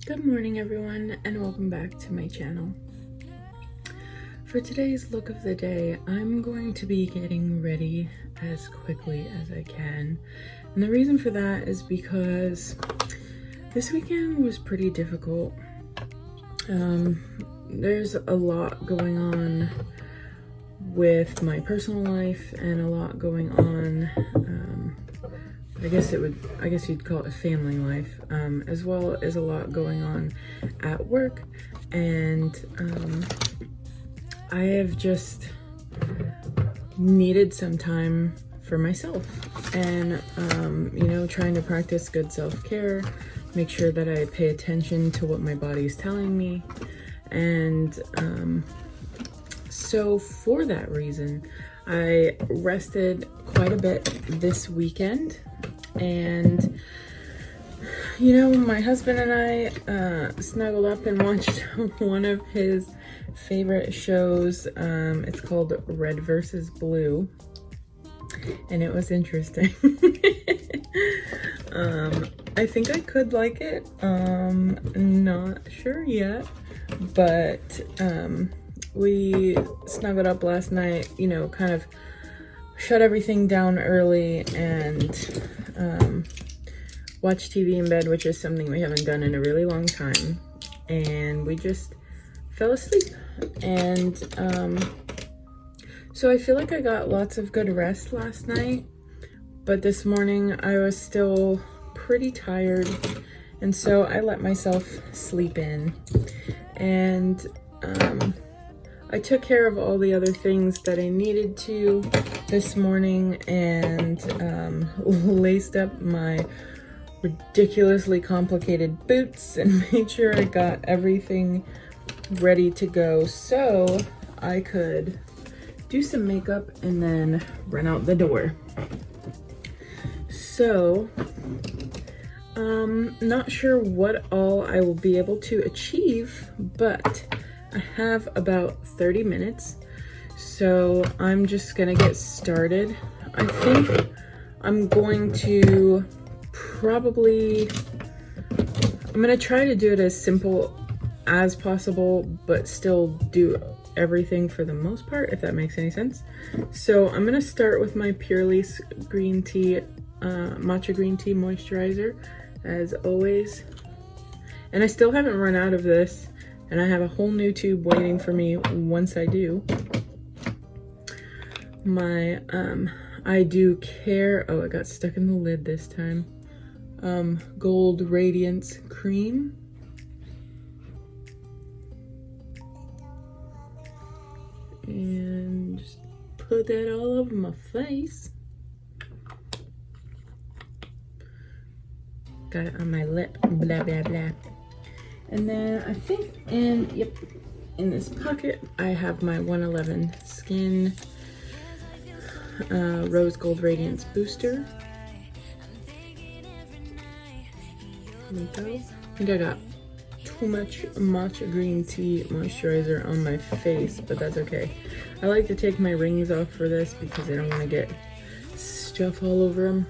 Good morning everyone, and welcome back to my channel. For today's look of the day, I'm going to be getting ready as quickly as I can. And the reason for that is because this weekend was pretty difficult. There's a lot going on with my personal life and a lot going on, I guess you'd call it family life, as well as a lot going on at work. And I have just needed some time for myself and, trying to practice good self-care, make sure that I pay attention to what my body's telling me. And so for that reason, I rested quite a bit this weekend. And my husband and I snuggled up and watched one of his favorite shows. It's called Red versus Blue, and it was interesting. I think I could like it. Not sure yet, but we snuggled up last night, kind of shut everything down early and watch TV in bed, which is something we haven't done in a really long time. And we just fell asleep. And so I feel like I got lots of good rest last night, but this morning I was still pretty tired. And so I let myself sleep in. And I took care of all the other things that I needed to this morning and laced up my ridiculously complicated boots and made sure I got everything ready to go so I could do some makeup and then run out the door. So, not sure what all I will be able to achieve, but I have about 30 minutes, so I'm just gonna get started. I think I'm going to I'm gonna try to do it as simple as possible, but still do everything for the most part, if that makes any sense. So I'm gonna start with my Purely green tea, matcha green tea moisturizer, as always. And I still haven't run out of this, and I have a whole new tube waiting for me once I do. My I do care, oh, it got stuck in the lid this time. Gold Radiance cream. And just put that all over my face. Got it on my lip, blah, blah, blah. And then I think in this pocket, I have my 111 Skin Rose Gold Radiance Booster. There we go. I think I got too much matcha green tea moisturizer on my face, but that's okay. I like to take my rings off for this because I don't want to get stuff all over them.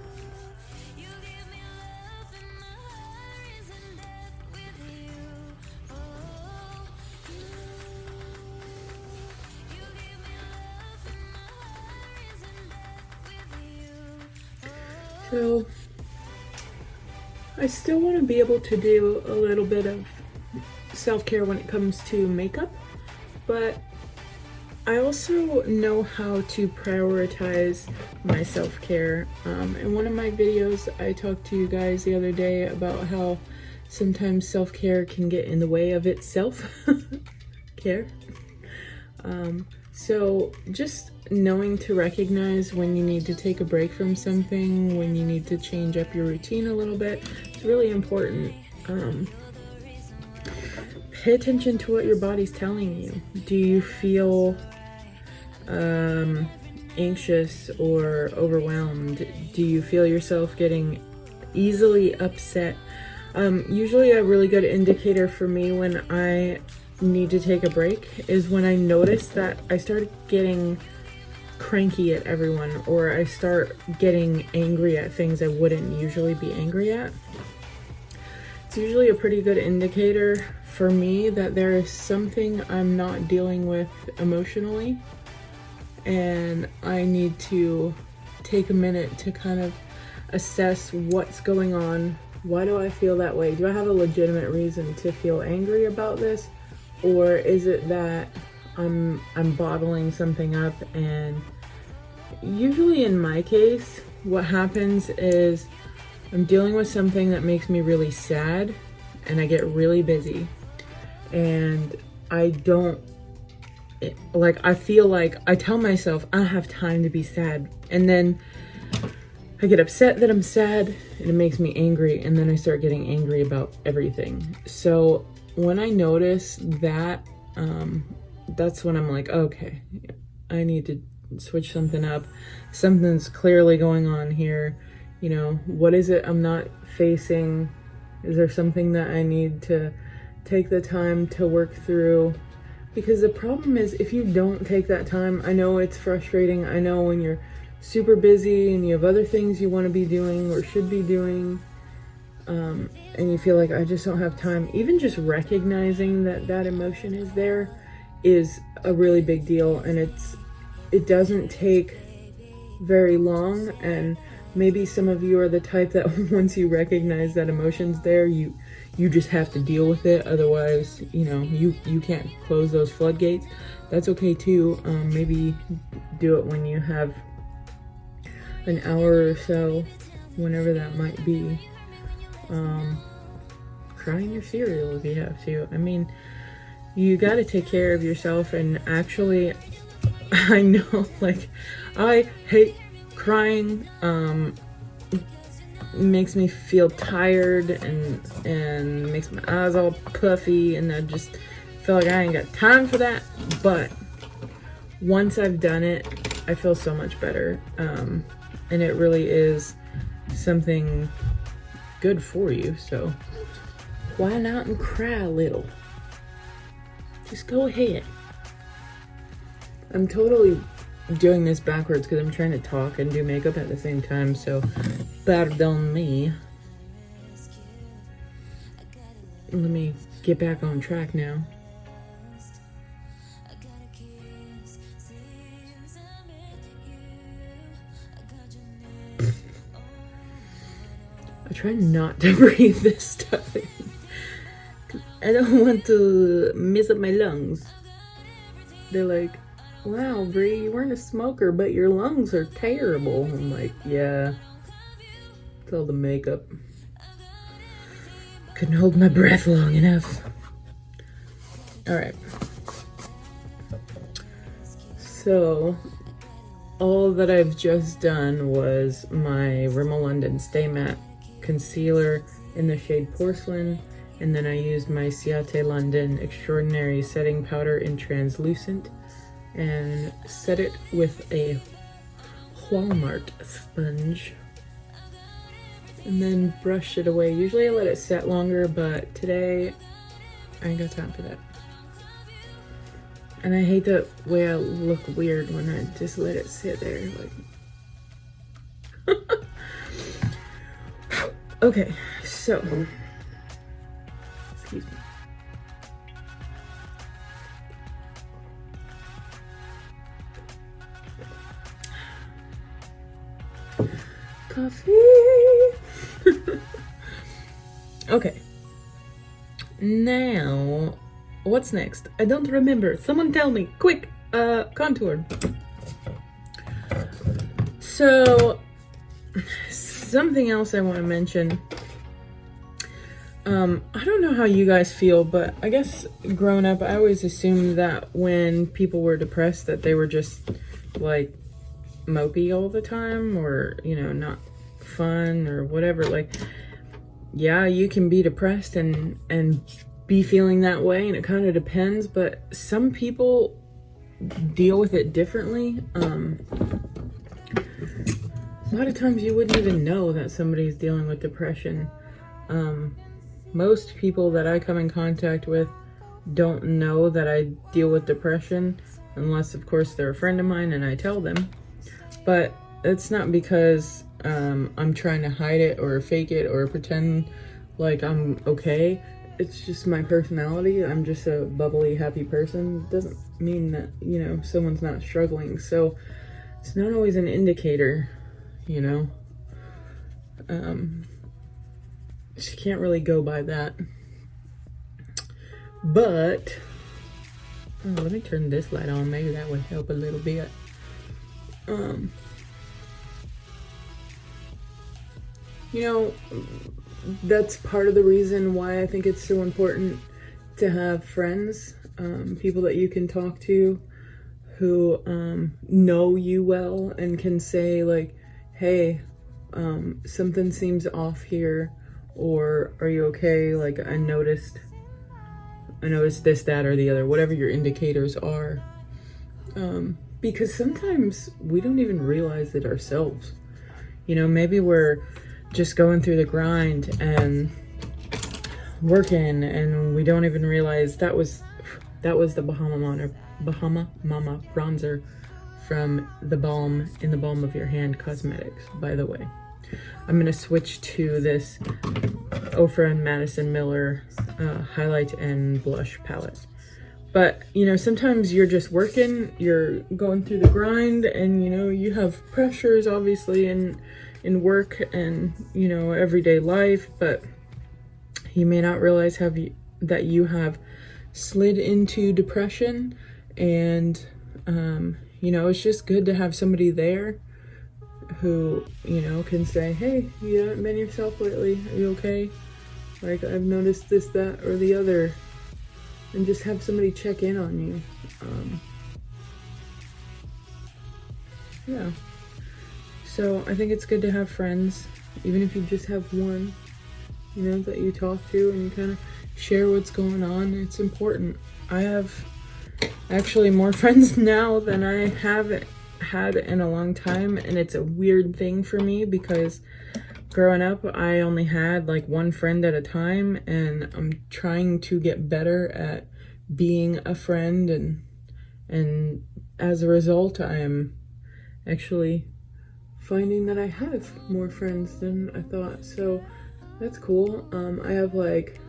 So I still want to be able to do a little bit of self-care when it comes to makeup, but I also know how to prioritize my self-care. In one of my videos, I talked to you guys the other day about how sometimes self-care can get in the way of itself care. So just knowing to recognize when you need to take a break from something, when you need to change up your routine a little bit, it's really important. Pay attention to what your body's telling you. Do you feel anxious or overwhelmed? Do you feel yourself getting easily upset? Usually a really good indicator for me when I need to take a break is when I notice that I start getting cranky at everyone, or I start getting angry at things I wouldn't usually be angry at. It's usually a pretty good indicator for me that there is something I'm not dealing with emotionally, and I need to take a minute to kind of assess what's going on. Why do I feel that way? Do I have a legitimate reason to feel angry about this? Or is it that I'm bottling something up? And usually in my case, what happens is I'm dealing with something that makes me really sad, and I get really busy, and I don't, like, I feel like I tell myself I don't have time to be sad, and then I get upset that I'm sad, and it makes me angry, and then I start getting angry about everything. So when I notice that, that's when I'm like, okay, I need to switch something up. Something's clearly going on here. You know, what is it I'm not facing? Is there something that I need to take the time to work through? Because the problem is, if you don't take that time, I know it's frustrating. I know when you're super busy and you have other things you want to be doing or should be doing, and you feel like I just don't have time. Even just recognizing that that emotion is there is a really big deal, and it doesn't take very long. And maybe some of you are the type that once you recognize that emotion's there, you just have to deal with it. Otherwise, you know, you can't close those floodgates. That's okay too. Maybe do it when you have an hour or so, whenever that might be. Cry in your cereal if you have to. I mean, you got to take care of yourself. And actually, I know, like, I hate crying. Makes me feel tired and makes my eyes all puffy, and I just feel like I ain't got time for that. But once I've done it, I feel so much better, and it really is something good for you. So why not and cry a little? Just go ahead. I'm totally doing this backwards because I'm trying to talk and do makeup at the same time, so pardon me. Let me get back on track now. I try not to breathe this stuff in. I don't want to mess up my lungs. They're like, wow, Bree, you weren't a smoker, but your lungs are terrible. I'm like, yeah, it's all the makeup. Couldn't hold my breath long enough. All right. So, all that I've just done was my Rimmel London Stay Matte Concealer in the shade Porcelain, and then I used my Ciate London Extraordinary Setting Powder in Translucent, and set it with a Walmart sponge, and then brush it away. Usually I let it set longer, but today I ain't got time for that. And I hate the way I look weird when I just let it sit there, like. Okay, so, excuse me. Coffee. Okay. Now, what's next? I don't remember. Someone tell me. Quick. Contour. So, something else I want to mention. I don't know how you guys feel, but I guess growing up, I always assumed that when people were depressed that they were just, like, mopey all the time, or, you know, not fun or whatever. Like, yeah, you can be depressed and be feeling that way, and it kind of depends, but some people deal with it differently. A lot of times you wouldn't even know that somebody's dealing with depression. Most people that I come in contact with don't know that I deal with depression, unless of course they're a friend of mine and I tell them. But it's not because I'm trying to hide it or fake it or pretend like I'm okay. It's just my personality. I'm just a bubbly, happy person. Doesn't mean that, you know, someone's not struggling. So it's not always an indicator, you know. She can't really go by that. But let me turn this light on. Maybe that would help a little bit. You know, that's part of the reason why I think it's so important to have friends, people that you can talk to who know you well and can say like, hey, something seems off here, or are you okay? Like I noticed this, that, or the other, whatever your indicators are. Because sometimes we don't even realize it ourselves. You know, maybe we're just going through the grind and working and we don't even realize that was the Bahama Mama bronzer from the balm in the balm of your hand cosmetics, by the way. I'm gonna switch to this Ofra and Madison Miller highlight and blush palette. But you know, sometimes you're just working, you're going through the grind, and you know, you have pressures obviously in work and, you know, everyday life, but you may not realize that you have slid into depression. And you know, it's just good to have somebody there who, you know, can say, hey, you haven't been yourself lately, are you okay? Like, I've noticed this, that, or the other. And just have somebody check in on you. Yeah. So I think it's good to have friends, even if you just have one, you know, that you talk to and you kind of share what's going on. It's important. I have actually more friends now than I have had in a long time, and it's a weird thing for me because growing up I only had like one friend at a time, and I'm trying to get better at being a friend, and as a result I am actually finding that I have more friends than I thought. So that's cool. I have like,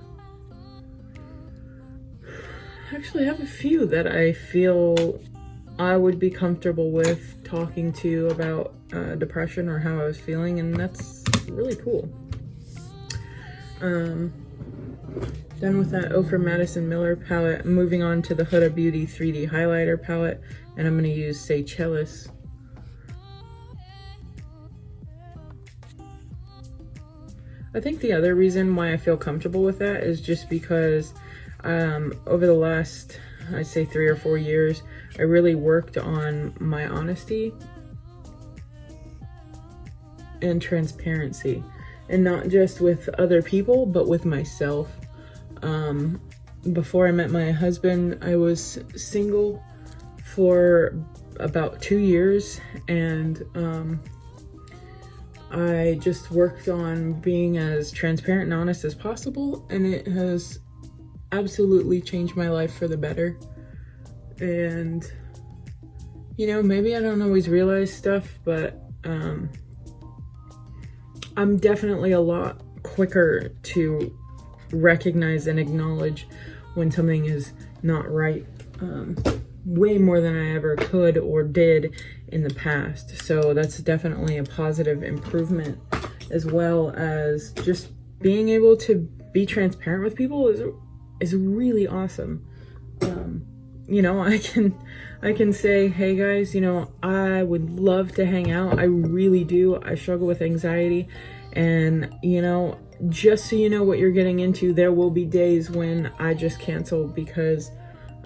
actually I have a few that I feel I would be comfortable with talking to about depression or how I was feeling, and that's really cool. Done with that Ofra Madison Miller palette. I'm moving on to the Huda Beauty 3D highlighter palette, and I'm going to use Seychelles. I think the other reason why I feel comfortable with that is just because over the last, I'd say 3 or 4 years, I really worked on my honesty and transparency, and not just with other people, but with myself. Before I met my husband, I was single for about 2 years, and I just worked on being as transparent and honest as possible, and it has absolutely changed my life for the better. And you know, maybe I don't always realize stuff, but I'm definitely a lot quicker to recognize and acknowledge when something is not right, way more than I ever could or did in the past. So that's definitely a positive improvement, as well as just being able to be transparent with people is really awesome. You know, I can say, hey guys, you know, I would love to hang out. I really do. I struggle with anxiety, and you know, just so you know what you're getting into, there will be days when I just cancel because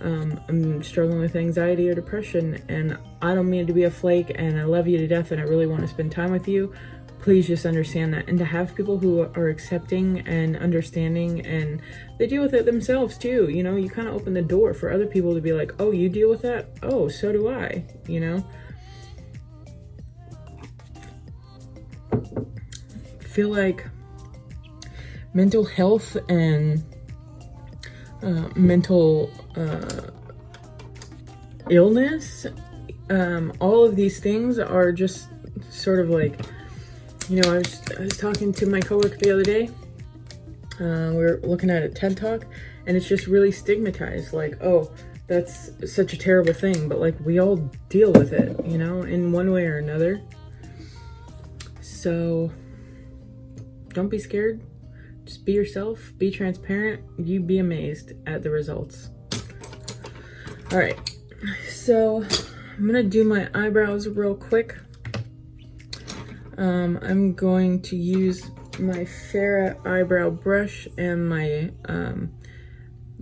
I'm struggling with anxiety or depression, and I don't mean to be a flake, and I love you to death and I really want to spend time with you. Please just understand that. And to have people who are accepting and understanding, and they deal with it themselves too, you know, you kind of open the door for other people to be like, oh, you deal with that? Oh, so do I, you know? I feel like mental health and mental illness, all of these things are just sort of like, you know, I was talking to my coworker the other day, We were looking at a TED Talk, and it's just really stigmatized. Like, oh, that's such a terrible thing, but like we all deal with it, you know, in one way or another. So don't be scared. Just be yourself, be transparent. You'd be amazed at the results. All right, so I'm gonna do my eyebrows real quick. I'm going to use my Farrah eyebrow brush and my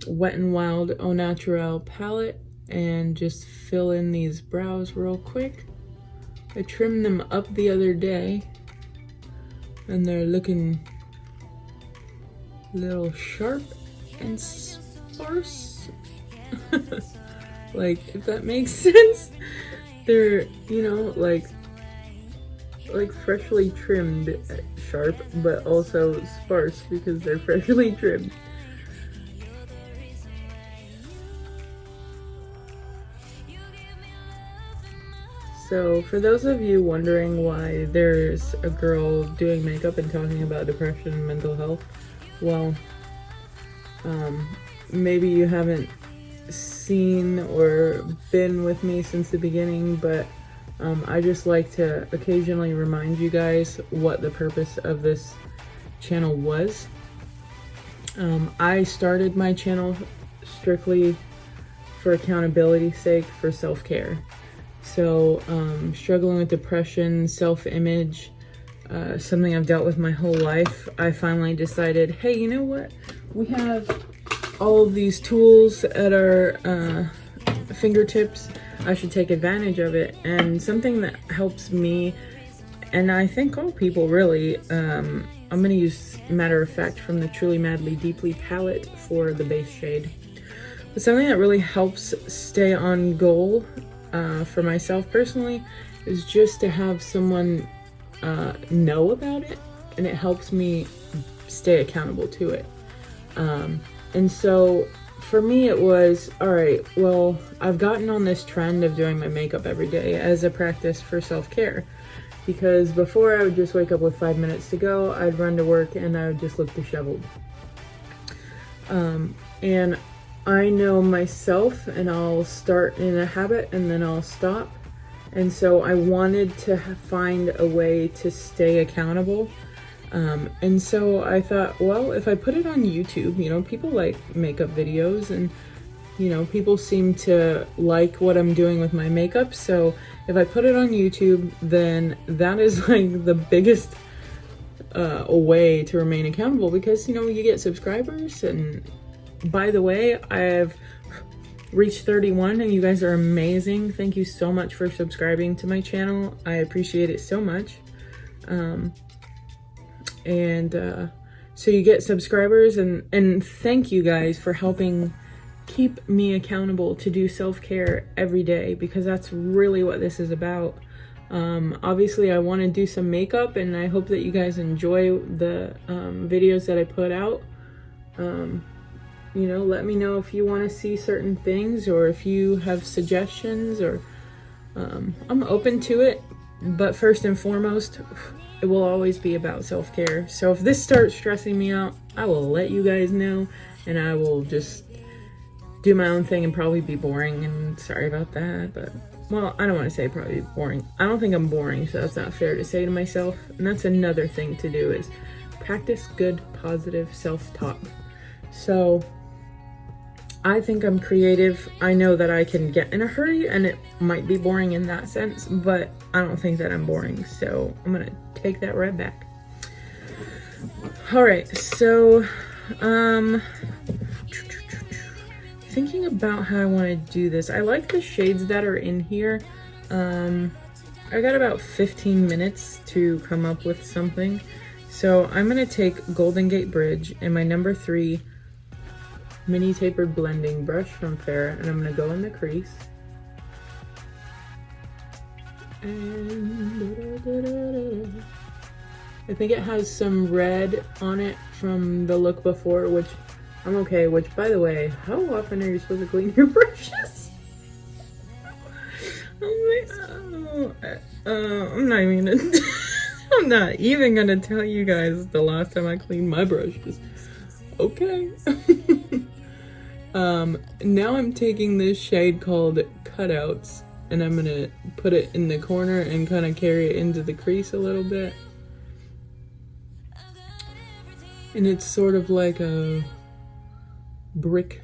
Wet n Wild Au Naturel palette and just fill in these brows real quick. I trimmed them up the other day and they're looking a little sharp and sparse. Like, if that makes sense. They're, you know, like freshly trimmed sharp, but also sparse because they're freshly trimmed. So for those of you wondering why there's a girl doing makeup and talking about depression and mental health, well, maybe you haven't seen or been with me since the beginning, but I just like to occasionally remind you guys what the purpose of this channel was. I started my channel strictly for accountability's sake, for self-care. So struggling with depression, self-image, something I've dealt with my whole life, I finally decided, hey, you know what? We have all of these tools at our fingertips. I should take advantage of it. And something that helps me, and I think all people really, I'm going to use Matter of Fact from the Truly Madly Deeply palette for the base shade. But something that really helps stay on goal for myself personally is just to have someone know about it, and it helps me stay accountable to it. And so for me it was, all right, well, I've gotten on this trend of doing my makeup every day as a practice for self-care, because before I would just wake up with 5 minutes to go, I'd run to work and I would just look disheveled. And I know myself, and I'll start in a habit and then I'll stop. And so I wanted to find a way to stay accountable. And so I thought, well, if I put it on YouTube, you know, people like makeup videos, and, you know, people seem to like what I'm doing with my makeup. So if I put it on YouTube, then that is like the biggest way to remain accountable, because, you know, you get subscribers. And by the way, I've reached 31 and you guys are amazing. Thank you so much for subscribing to my channel. I appreciate it so much. So you get subscribers, and thank you guys for helping keep me accountable to do self-care every day, because that's really what this is about. Obviously I want to do some makeup, and I hope that you guys enjoy the videos that I put out. You know, let me know if you want to see certain things, or if you have suggestions, or I'm open to it. But first and foremost, it will always be about self-care. So if this starts stressing me out, I will let you guys know, and I will just do my own thing and probably be boring, and sorry about that. But, well, I don't want to say probably boring. I don't think I'm boring, so that's not fair to say to myself. And that's another thing to do, is practice good, positive self-talk. So I think I'm creative. I know that I can get in a hurry, and it might be boring in that sense, but I don't think that I'm boring. So I'm gonna take that right back. All right, so thinking about how I want to do this. I like the shades that are in here. I got about 15 minutes to come up with something. So I'm gonna take Golden Gate Bridge and my number 3 mini tapered blending brush from Farrah, and I'm gonna go in the crease. And I think it has some red on it from the look before, which I'm okay. Which, by the way, how often are you supposed to clean your brushes? I'm not even gonna tell you guys the last time I cleaned my brushes. okay. Now I'm taking this shade called Cutouts, and I'm gonna put it in the corner and kind of carry it into the crease a little bit. And it's sort of like a brick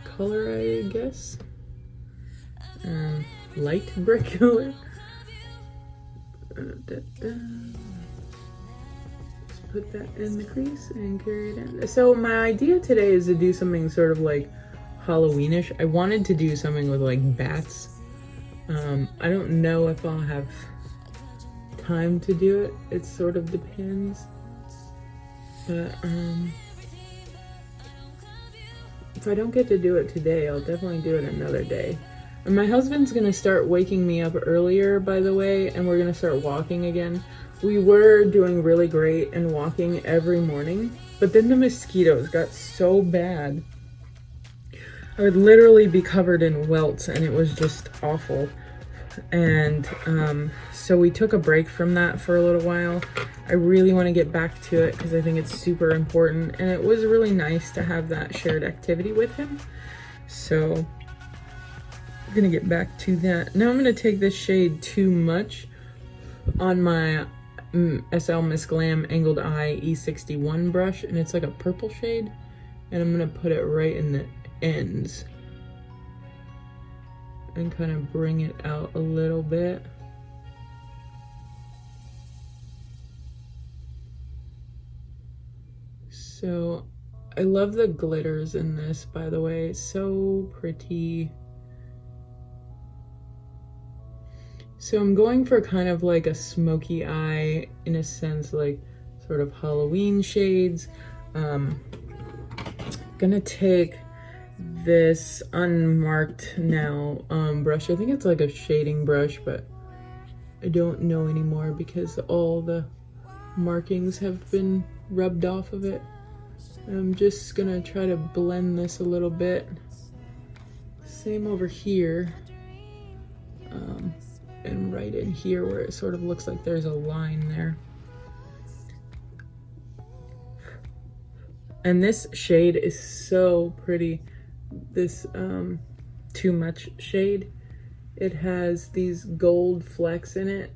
color, I guess. Light brick color. Just put that in the crease and carry it in. So my idea today is to do something sort of like Halloweenish. I wanted to do something with like bats. I don't know if I'll have time to do it. It sort of depends. But if I don't get to do it today, I'll definitely do it another day. And my husband's gonna start waking me up earlier, by the way, and we're gonna start walking again. We were doing really great and walking every morning, but then the mosquitoes got so bad. I would literally be covered in welts, and it was just awful. And so we took a break from that for a little while. I really want to get back to it because I think it's super important, and it was really nice to have that shared activity with him. So I'm gonna get back to that. Now I'm gonna take this shade Too Much on my SL Miss Glam Angled Eye E61 brush, and it's like a purple shade, and I'm gonna put it right in the ends and kind of bring it out a little bit. So I love the glitters in this, by the way. So pretty. So I'm going for kind of like a smoky eye, in a sense, like sort of Halloween shades. Gonna take this unmarked now brush. I think it's like a shading brush, but I don't know anymore because all the markings have been rubbed off of it. I'm just gonna try to blend this a little bit. Same over here. And right in here where it sort of looks like there's a line there. And this shade is so pretty. This Too Much shade. It has these gold flecks in it,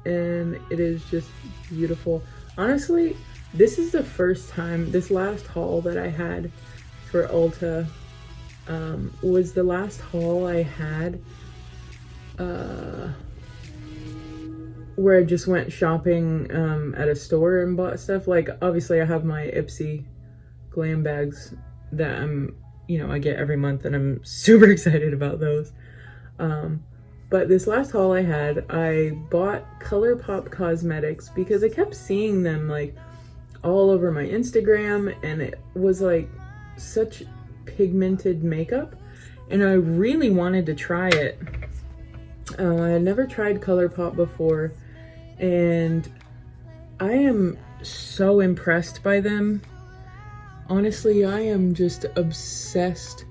and it is just beautiful. Honestly, this is the first time, this last haul that I had for Ulta was the last haul I had where I just went shopping at a store and bought stuff. Like, obviously I have my Ipsy glam bags that I get every month, and I'm super excited about those. But this last haul I had, I bought ColourPop Cosmetics because I kept seeing them like all over my Instagram, and it was like such pigmented makeup, and I really wanted to try it. I had never tried ColourPop before, and I am so impressed by them. Honestly, I am just obsessed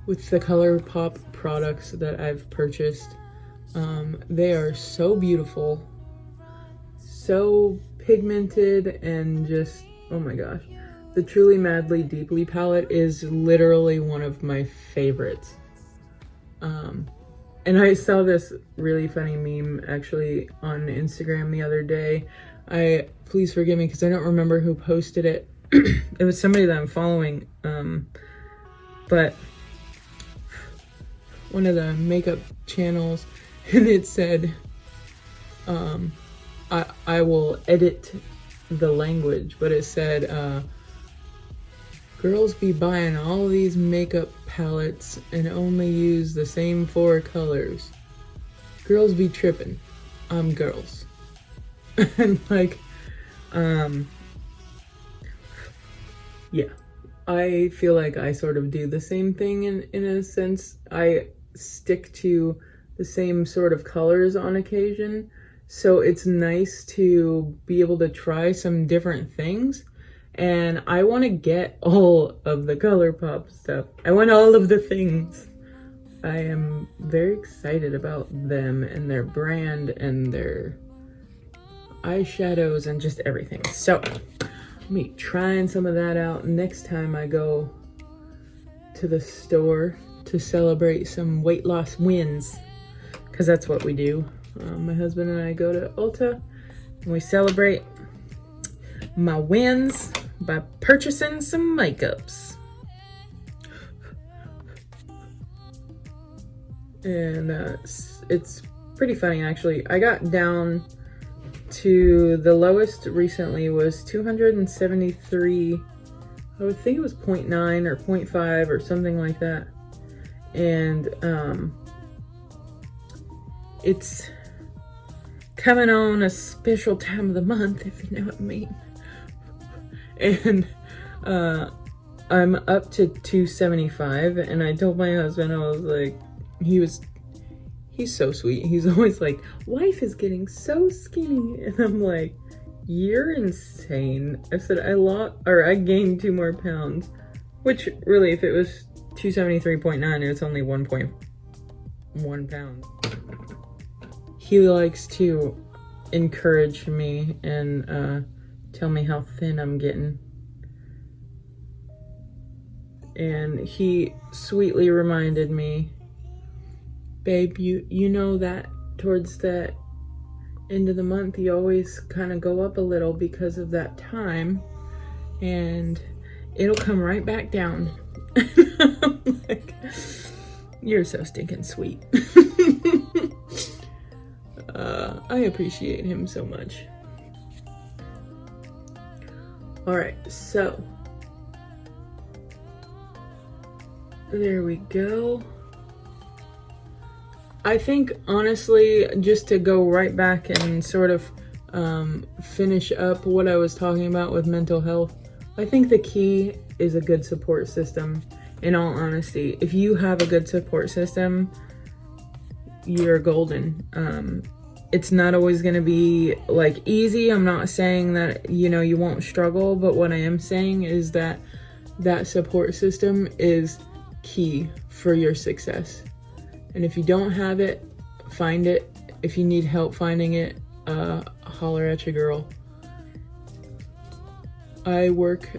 with the ColourPop products that I've purchased. They are so beautiful, so pigmented, and just, oh my gosh. The Truly Madly Deeply palette is literally one of my favorites. And I saw this really funny meme actually on Instagram the other day. Please forgive me because I don't remember who posted it. It was somebody that I'm following, but one of the makeup channels, and it said, I will edit the language, but it said, girls be buying all these makeup palettes and only use the same 4 colors. Girls be tripping. I'm girls. And like, yeah, I feel like I sort of do the same thing in a sense. I stick to the same sort of colors on occasion. So it's nice to be able to try some different things. And I want to get all of the ColourPop stuff. I want all of the things. I am very excited about them and their brand and their eyeshadows and just everything. So me trying some of that out next time I go to the store to celebrate some weight loss wins, because that's what we do. My husband and I go to Ulta and we celebrate my wins by purchasing some makeups. And it's pretty funny, actually. I got down to the lowest recently was 273. I would think it was 0.9 or 0.5 or something like that. And it's coming on a special time of the month, if you know what I mean. And I'm up to 275, and I told my husband, I was like, he's so sweet. He's always like, wife is getting so skinny. And I'm like, you're insane. I said, I gained 2 more pounds, which really, if it was 273.9, it's only 1.1 pound. He likes to encourage me and tell me how thin I'm getting. And he sweetly reminded me, babe, you know that towards the end of the month you always kind of go up a little because of that time, and it'll come right back down. I'm like, you're so stinking sweet. I appreciate him so much. Alright, so there we go. I think, honestly, just to go right back and sort of finish up what I was talking about with mental health, I think the key is a good support system. In all honesty, if you have a good support system, you're golden. It's not always going to be like easy. I'm not saying that, you know, you won't struggle, but what I am saying is that that support system is key for your success. And if you don't have it, find it. If you need help finding it, holler at your girl. I work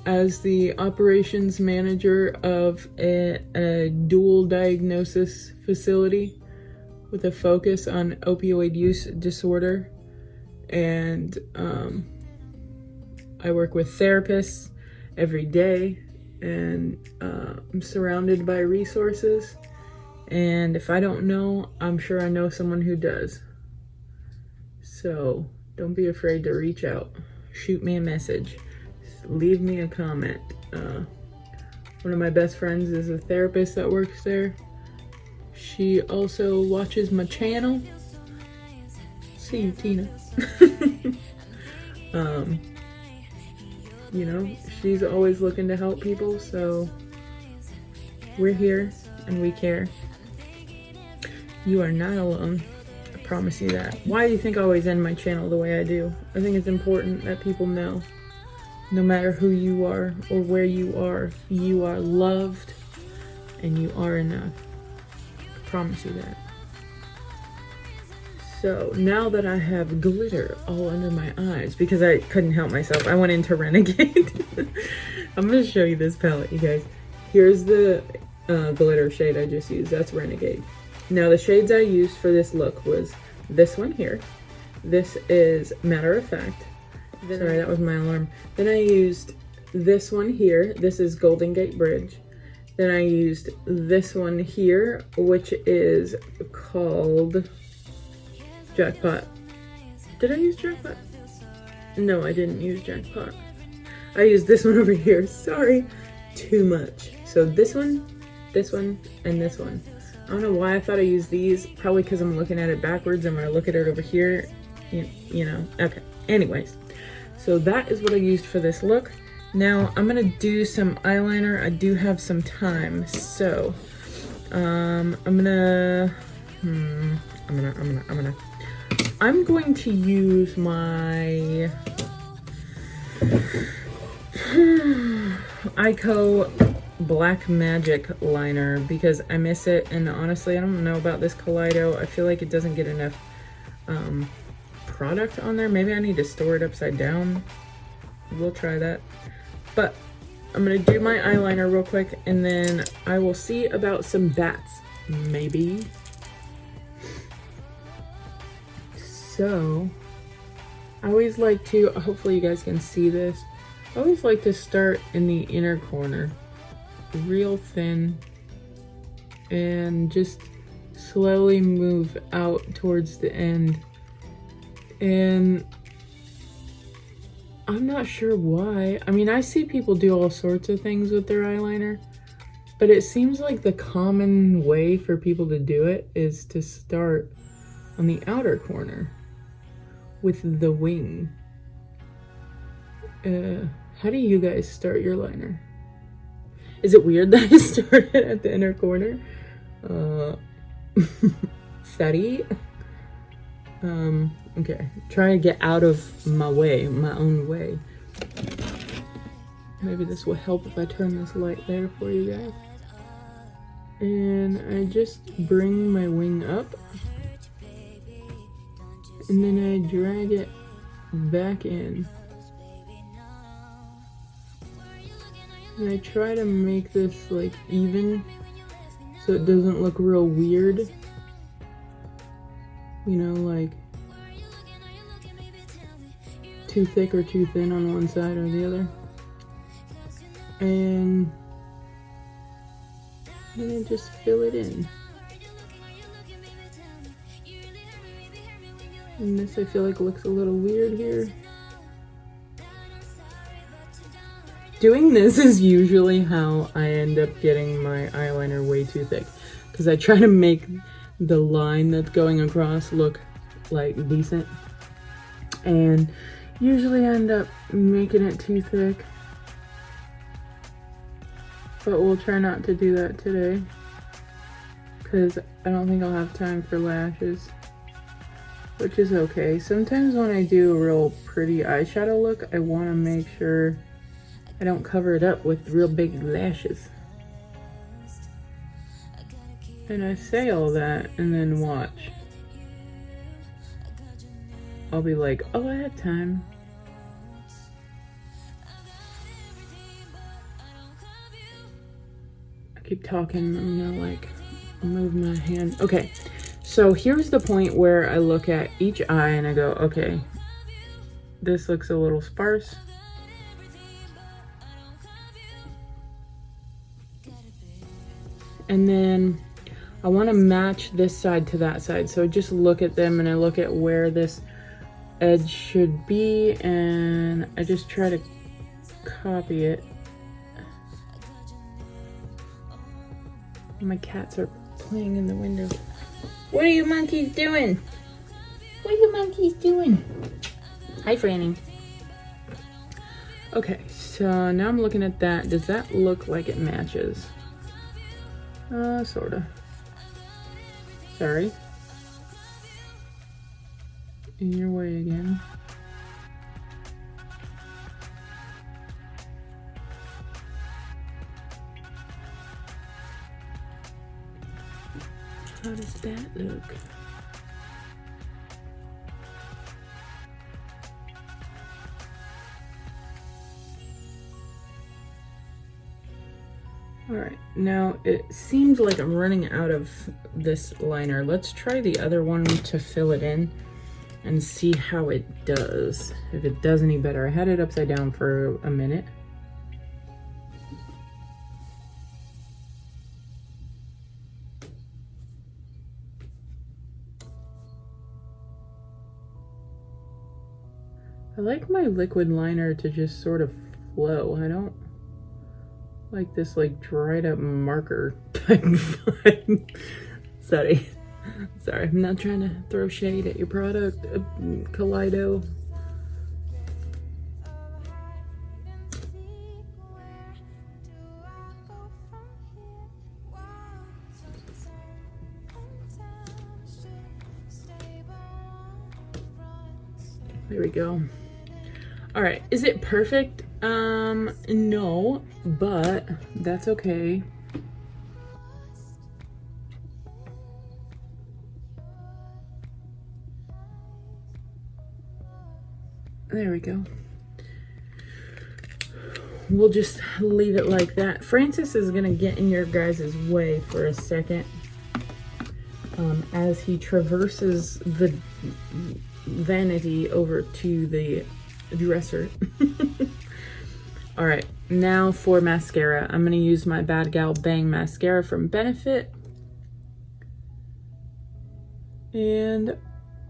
as the operations manager of a dual diagnosis facility with a focus on opioid use disorder. And I work with therapists every day, and I'm surrounded by resources. And if I don't know, I'm sure I know someone who does. So don't be afraid to reach out. Shoot me a message. Leave me a comment. One of my best friends is a therapist that works there. She also watches my channel. See you, Tina. You know, she's always looking to help people, so we're here and we care. You are not alone. I promise you that. Why do you think I always end my channel the way I do? I think it's important that people know, no matter who you are or where you are loved and you are enough. I promise you that. So now that I have glitter all under my eyes, because I couldn't help myself, I went into Renegade. I'm going to show you this palette, you guys. Here's the glitter shade I just used. That's Renegade. Now the shades I used for this look was this one here. This is Matter of Fact. Sorry, that was my alarm. Then I used this one here. This is Golden Gate Bridge. Then I used this one here, which is called Jackpot. Did I use Jackpot? No, I didn't use Jackpot. I used this one over here. Sorry, too much. So this one, and this one. I don't know why I thought I used these. Probably because I'm looking at it backwards. I'm going to look at it over here. You know, okay. Anyways, so that is what I used for this look. Now I'm going to do some eyeliner. I do have some time. So I'm going to use my Ico Black Magic liner because I miss it, and honestly I don't know about this Kaleido. I feel like it doesn't get enough product on there. Maybe I need to store it upside down. We'll try that. But I'm gonna do my eyeliner real quick, and then I will see about some bats, maybe. So, I always like to, hopefully you guys can see this, I always like to start in the inner corner, real thin, and just slowly move out towards the end. And I'm not sure why. I mean, I see people do all sorts of things with their eyeliner, but it seems like the common way for people to do it is to start on the outer corner with the wing. How do you guys start your liner? Is it weird that I started at the inner corner? Sorry. Okay, try to get out of my way, my own way. Maybe this will help if I turn this light there for you guys. And I just bring my wing up, and then I drag it back in. And I try to make this like even so it doesn't look real weird. You know, like too thick or too thin on one side or the other. And then I just fill it in. And this I feel like looks a little weird here. Doing this is usually how I end up getting my eyeliner way too thick, because I try to make the line that's going across look like decent, and usually end up making it too thick. But we'll try not to do that today, because I don't think I'll have time for lashes, which is okay. Sometimes when I do a real pretty eyeshadow look, I want to make sure I don't cover it up with real big lashes. And I say all that, and then watch. I'll be like, oh, I have time. I keep talking, I'm gonna like move my hand. Okay, so here's the point where I look at each eye and I go, okay, this looks a little sparse. And then I want to match this side to that side. So I just look at them and I look at where this edge should be, and I just try to copy it. My cats are playing in the window. What are you monkeys doing? What are you monkeys doing? Hi, Franny. Okay, so now I'm looking at that. Does that look like it matches? Sorta. Sorry. In your way again. How does that look? Alright, now it seems like I'm running out of this liner. Let's try the other one to fill it in and see how it does. If it does any better. I had it upside down for a minute. I like my liquid liner to just sort of flow. I don't like this like dried up marker type vibe. Sorry, I'm not trying to throw shade at your product, Kaleido. There we go. All right, is it perfect? No, but that's okay. There we go. We'll just leave it like that. Francis is gonna get in your guys' way for a second as he traverses the vanity over to the dresser. All right, now for mascara. I'm gonna use my Bad Gal Bang mascara from Benefit. And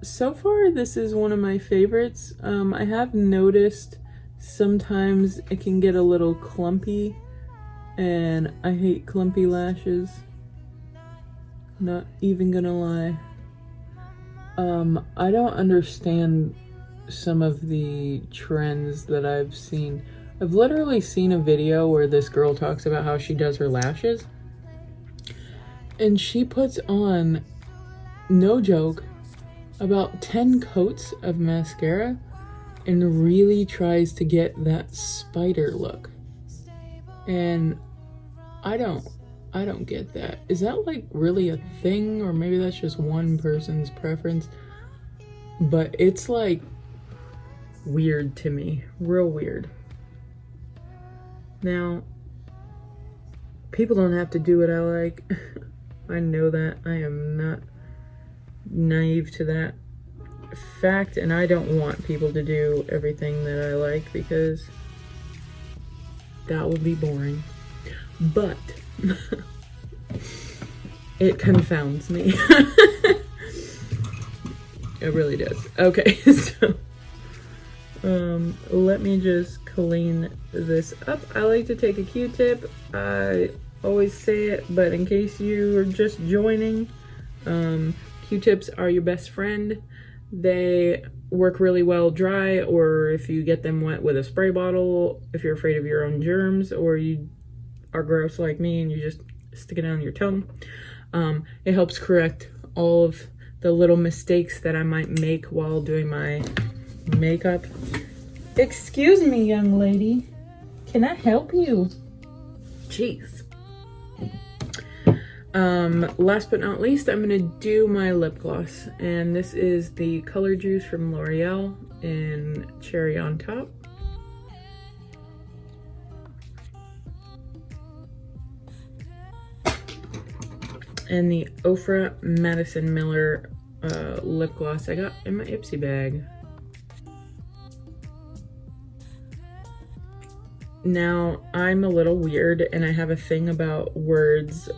so far, this is one of my favorites. I have noticed sometimes it can get a little clumpy, and I hate clumpy lashes. Not even gonna lie. I don't understand some of the trends that I've seen. I've literally seen a video where this girl talks about how she does her lashes, and she puts on, no joke, about 10 coats of mascara and really tries to get that spider look. And I don't get that. Is that like really a thing, or maybe that's just one person's preference? But it's like weird to me, real weird. Now, people don't have to do what I like. I know that. I am not naive to that fact, and I don't want people to do everything that I like, because that would be boring. But it confounds me. It really does. Okay, so let me just clean this up. I like to take a Q-tip. I always say it, but in case you are just joining, Q-tips are your best friend. They work really well dry, or if you get them wet with a spray bottle, if you're afraid of your own germs, or you are gross like me and you just stick it on your tongue. It helps correct all of the little mistakes that I might make while doing my makeup. Excuse me, young lady. Can I help you? Jeez. Last but not least, I'm gonna do my lip gloss, and this is the Color Juice from L'Oreal in Cherry on Top. And the Ofra Madison Miller lip gloss I got in my Ipsy bag. Now, I'm a little weird, and I have a thing about words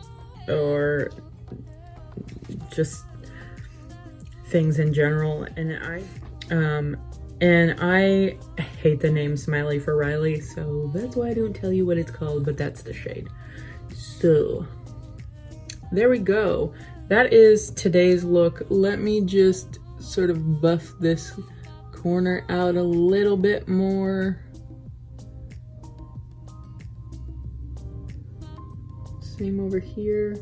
or just things in general, and I hate the name Smiley for Riley, so that's why I don't tell you what it's called, but that's the shade. So there we go. That is today's look. Let me just sort of buff this corner out a little bit more. Same over here.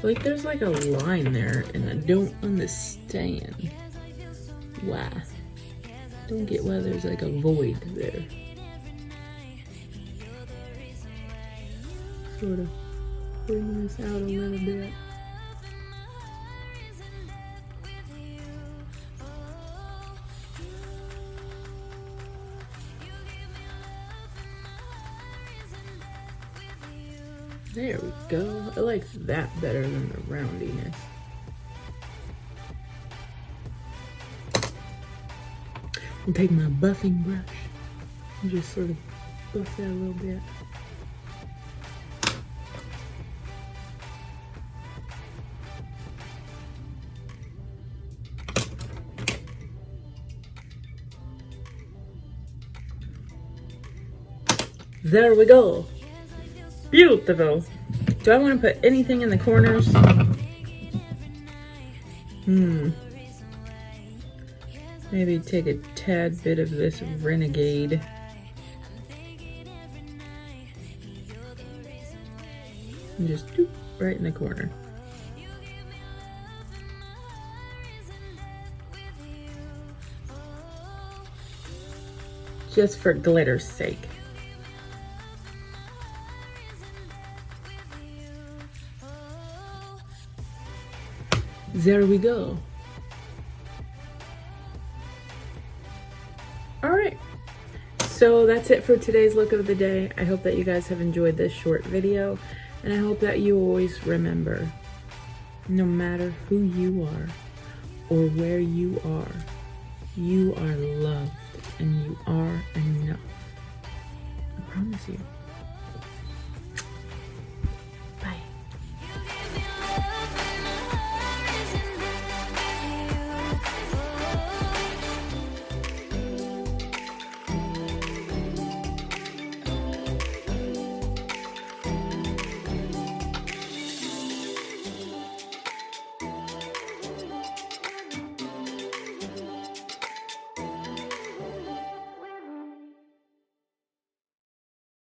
Like there's like a line there and I don't understand why. Don't get why there's like a void there. Sort of bringing this out a little bit. There we go. I like that better than the roundiness. I'll take my buffing brush and just sort of buff that a little bit. There we go. Beautiful. Do I want to put anything in the corners? Maybe take a tad bit of this Renegade. And just doop, right in the corner. just for glitter's sake. There we go. All right, so that's it for today's look of the day. I hope that you guys have enjoyed this short video, and I hope that you always remember, no matter who you are or where you are loved and you are enough. I promise you.